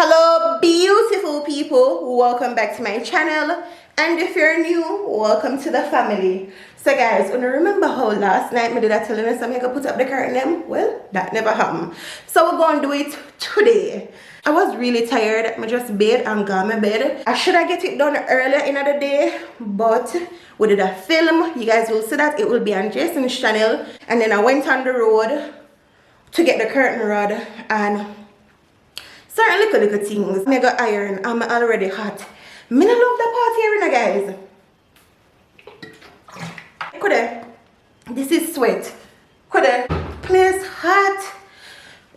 Hello beautiful people, welcome back to my channel, and if you're new, welcome to the family. So guys, when you remember how last night I did I tell you I'm gonna put up the curtain them? Well, that never happened. So we're gonna do it today. I was really tired. I just bed and got my bed. I should have get it done earlier in the day, but we did a film. You guys will see that. It will be on Jason's channel. And then I went on the road to get the curtain rod and certain little things. I got iron. I'm already hot. I love the party here, guys. This is sweat. Place hot.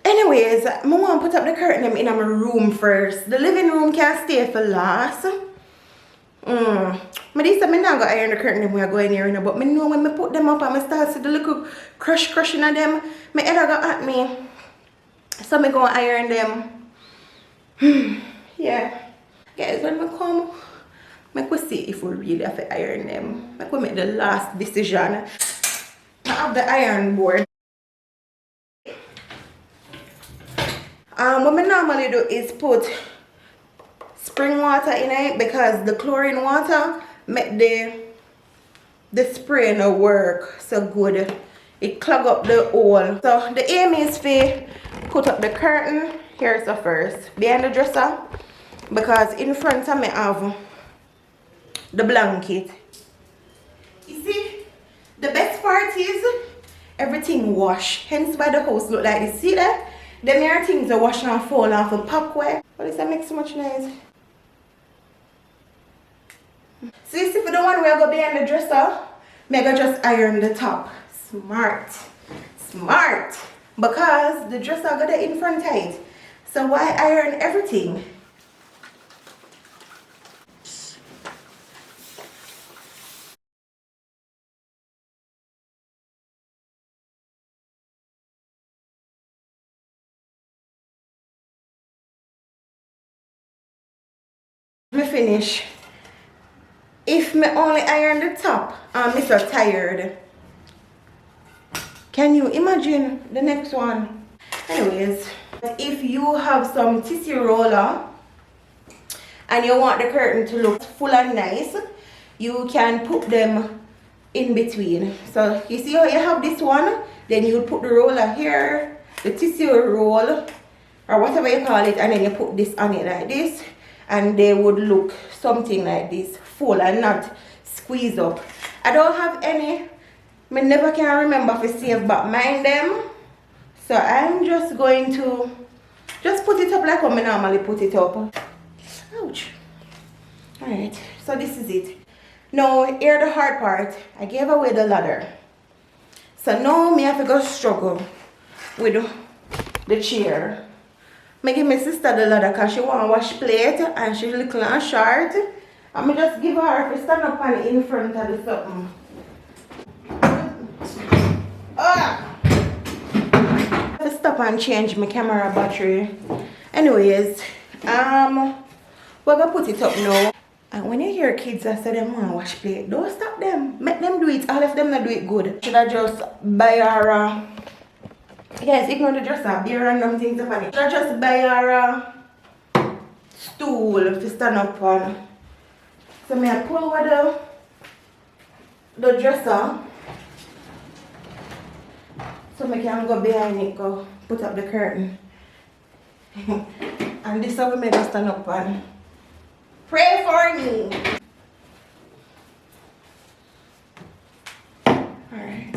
Anyways, I want to put up the curtain in my room first. The living room can stay for last. I not go iron the curtain when I go in here, but I know when I put them up and I start to the little crushing of them, my head go at me. So I go iron them. Yeah. Guys, when I come, I will see if we really have to iron them. I will make the last decision. I have the iron board. What I normally do is put spring water in it because the chlorine water make the spray no work so good. It clog up the hole. So the aim is to put up the curtain. Here's the first behind the dresser because in front of me I have the blanket. You see, the best part is everything wash, hence why the house look like this. See that? The mere things are wash and fall off a pack way. But this makes so much noise. So you see, for the one where I go behind the dresser, I go just iron the top. Smart. Because the dresser got it in front tight. So why iron everything? Me finish. If me only iron the top, I'm so tired. Can you imagine the next one? Anyways, if you have some tissue roller and you want the curtain to look full and nice, you can put them in between. So you see how you have this one, then you put the roller here, the tissue roll or whatever you call it, and then you put this on it like this, and they would look something like this, full and not squeeze up. I don't have any. I never can remember to save but mine them. So I'm just going to just put it up like how I normally put it up. Ouch. Alright, so this is it. Now, here the hard part. I gave away the ladder. So now me have to go struggle with the chair. I give my sister the ladder because she want to wash plate and she's little and short. And I just give her to stand up on in front of the something. To stop and change my camera battery. Anyways, we're gonna put it up now. And when you hear kids that say they want to wash plate, don't stop them. Make them do it. All of them not do it good. Should I just buy her guys, ignore the dresser. Be random things to funny. Should I just buy her stool to stand up on? So I pull over the dresser. So I can go behind it, go put up the curtain. And this is how we make us stand up and pray for me. Alright.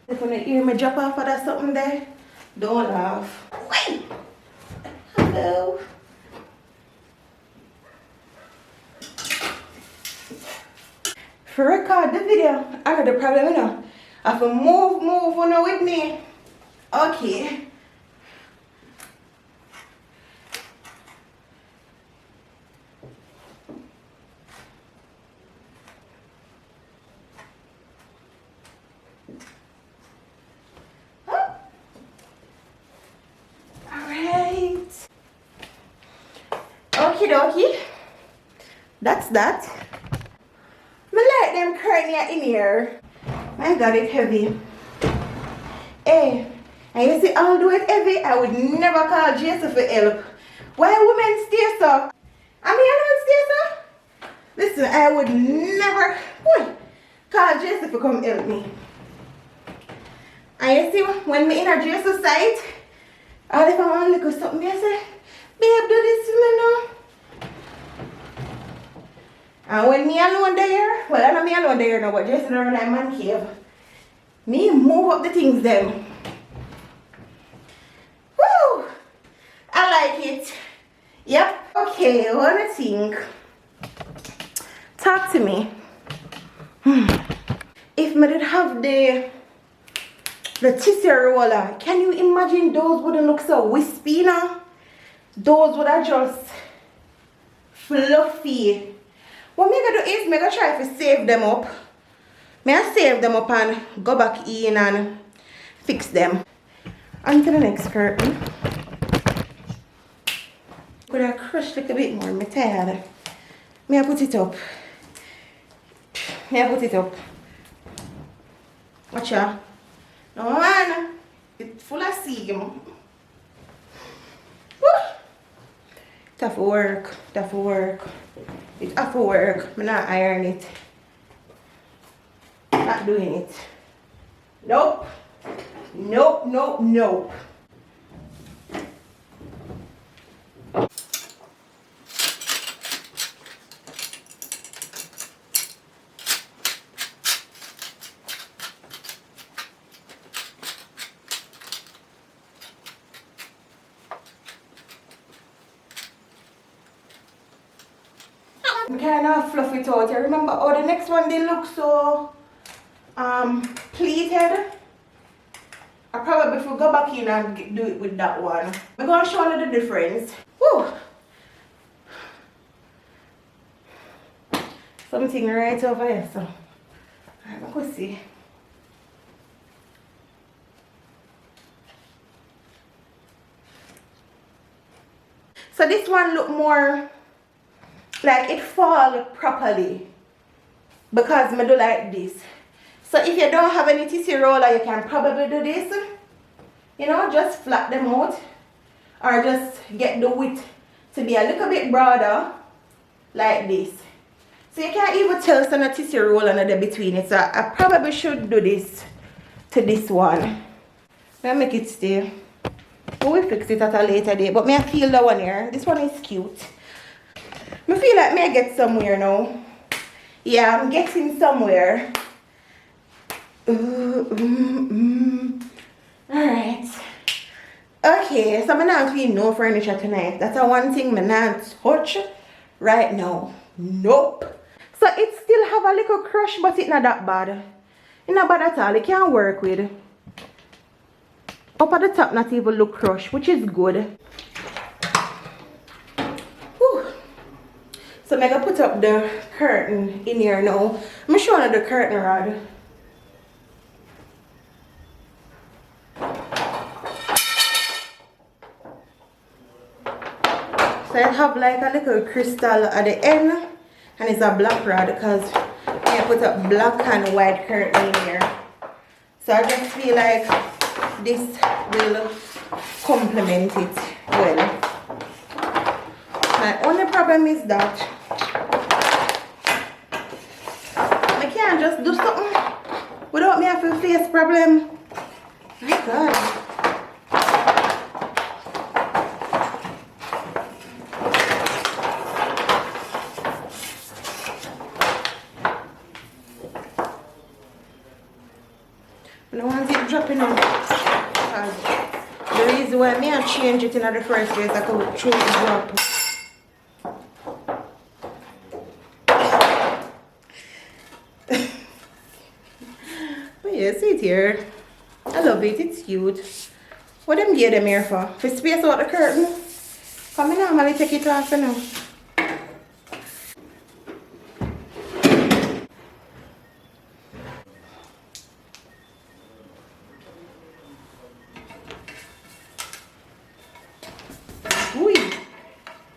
If you hear me drop off of that something there, don't laugh. Wait! Hello. For record the video, I got the problem, you know. I have to move on with me. Okay. Huh? Alright. Okie dokie. That's that. Let them curtain in here. My God, it's heavy. Hey, And you see, I'll do it heavy. I would never call Jason for help. Why women stay so? I mean, I don't stay so. Listen, I would never call Jason to come help me. And you see, when me in a Jason's site, all if I want to look at something, I say, babe, do this to me now. And when me alone there, well, I know me alone there now, but Jason around that man cave, me move up the things them. Woo! I like it. Yep. Okay, what do you think? Talk to me. If me did have the tissue roller, can you imagine those wouldn't look so wispy now? Those would have just fluffy. What I'm gonna do is I'm gonna try to save them up. I save them up and go back in and fix them. On to the next curtain. Could I crush a little bit more? I'm tired. I put it up. I put it up. Watch out. No man. It's full of seam. It have to work. It have to work. It have to work. I'm not iron it. Not doing it. Nope. Nope, nope, nope. I'm kind of fluff it out. You remember how the next one they look so pleated? I probably if we go back in and do it with that one. I'm going to show you the difference. Woo! Something right over here, so I'm going to see. So this one look more like it fall properly because I do like this. So if you don't have any tissue roller, you can probably do this. You know, just flat them out or just get the width to be a little bit broader like this. So you can't even tell some tissue roller there between it. So I probably should do this to this one. Let me make it stay. We will fix it at a later date. But I feel the one here. This one is cute. I feel like I get somewhere now. Yeah, I'm getting somewhere. Alright. Okay, so I'm not clean no furniture tonight. That's the one thing I'm not touch right now. Nope. So it still have a little crush, but it's not that bad. It's not bad at all. It can work with. Up at the top not even look crushed, which is good. Whew. So I'm gonna put up the curtain in here now. I'm showing you the curtain rod. So I have like a little crystal at the end, and it's a black rod because I put up black and white curtain in here. So I just feel like this will complement it well. My only problem is that I can't just do something without me having to face problem. My God. I don't want it dropping out. The reason why I change it in the first place, I could choose to drop. But yeah, see it here. I love it, it's cute. What them get them here for? For space out the curtain? Come in, normally take it off now.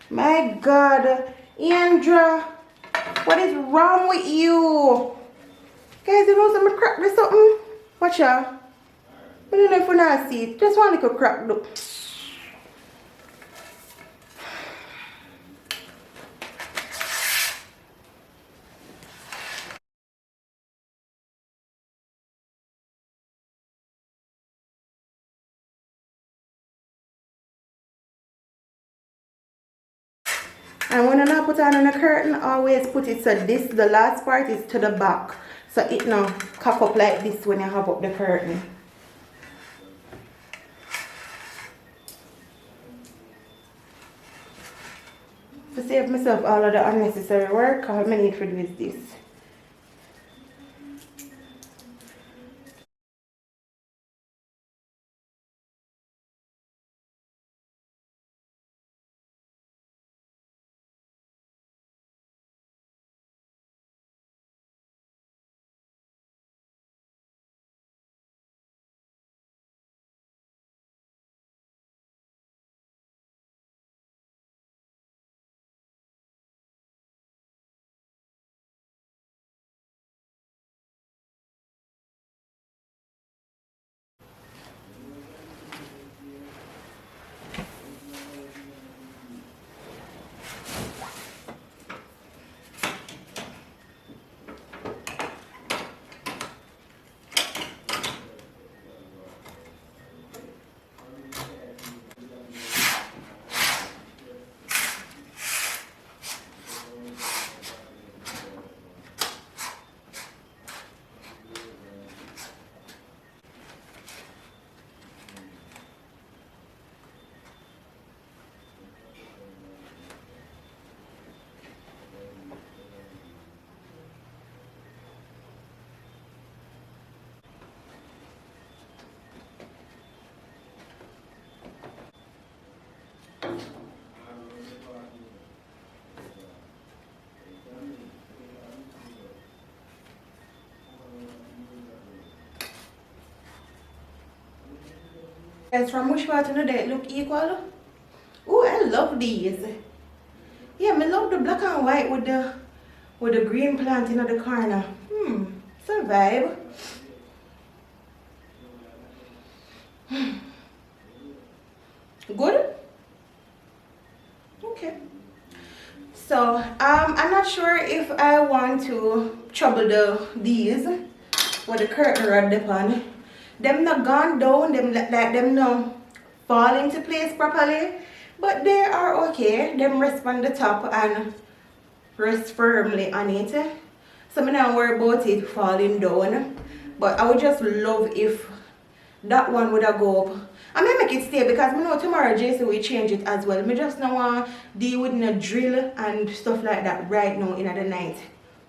My God, Andra, what is wrong with you? Guys, you know something crack or something? Watch out. I don't know if you not see it. Just one little crack though. And when I put on a curtain, always put it so this, the last part is to the back. So it now cock up like this when you have up the curtain. To save myself all of the unnecessary work, all I need to do is this. Guys, from which part of the day it look equal? Oh, I love these. Yeah, I love the black and white with the green plant in the corner. It's a vibe. Good? Okay. So I'm not sure if I want to trouble these with the curtain rod upon. Them not gone down, them like them no fall into place properly. But they are okay. Them rest on the top and rest firmly on it. So I'm not worry about it falling down. But I would just love if that one would have go up. I may make it stay because I know tomorrow Jason will change it as well. I just don't want to deal with a drill and stuff like that right now in the night.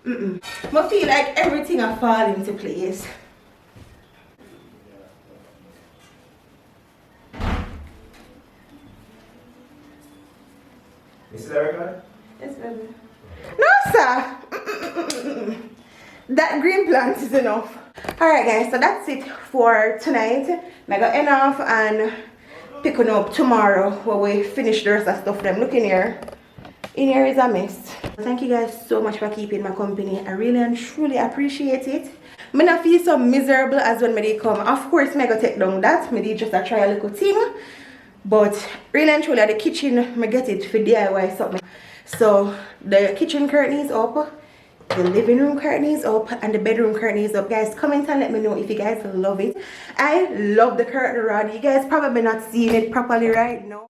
I feel like everything will fall into place. Is that record? Yes, baby. No, sir. That green plant is enough. Alright guys, so that's it for tonight. I'm gonna end off and picking up tomorrow when we finish the rest of stuff. Them look in here. In here is a mess. Thank you guys so much for keeping my company. I really and truly appreciate it. I not feel so miserable as when I come. Of course, I'm gonna take down that. I just try a little thing. But really and truly, the kitchen, I get it for DIY something. So the kitchen curtain is up. The living room curtain is up and the bedroom curtain is up. Guys, comment and let me know if you guys love it. I love the curtain rod. You guys probably not seeing it properly right now.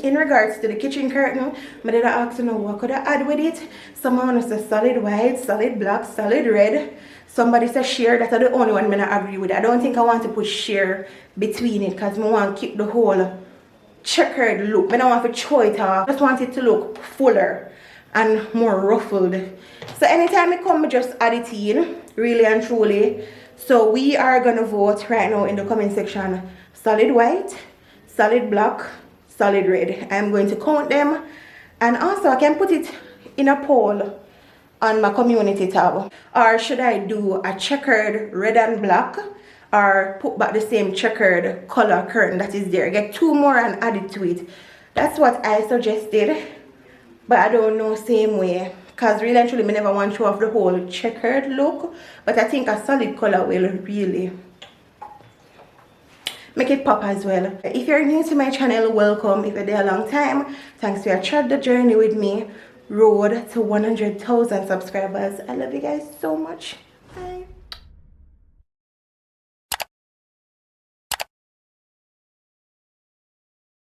In regards to the kitchen curtain, I did ask to know what could I add with it. Someone said solid white, solid black, solid red. Somebody said sheer. That's the only one I agree with. I don't think I want to put sheer between it because I want to keep the whole checkered look. I don't want to throw it off. I just want it to look fuller and more ruffled. So anytime I come, I just add it in, really and truly. So we are going to vote right now in the comment section. Solid white, solid black, solid red. I'm going to count them. And also I can put it in a poll on my community tab. Or should I do a checkered red and black? Or put back the same checkered color curtain that is there. Get two more and add it to it. That's what I suggested. But I don't know same way. because really and truly I never want to show off the whole checkered look, but I think a solid color will really make it pop as well. If you're new to my channel, welcome. If you're there a long time, thanks for your the journey with me. Road to 100,000 subscribers. I love you guys so much. Bye.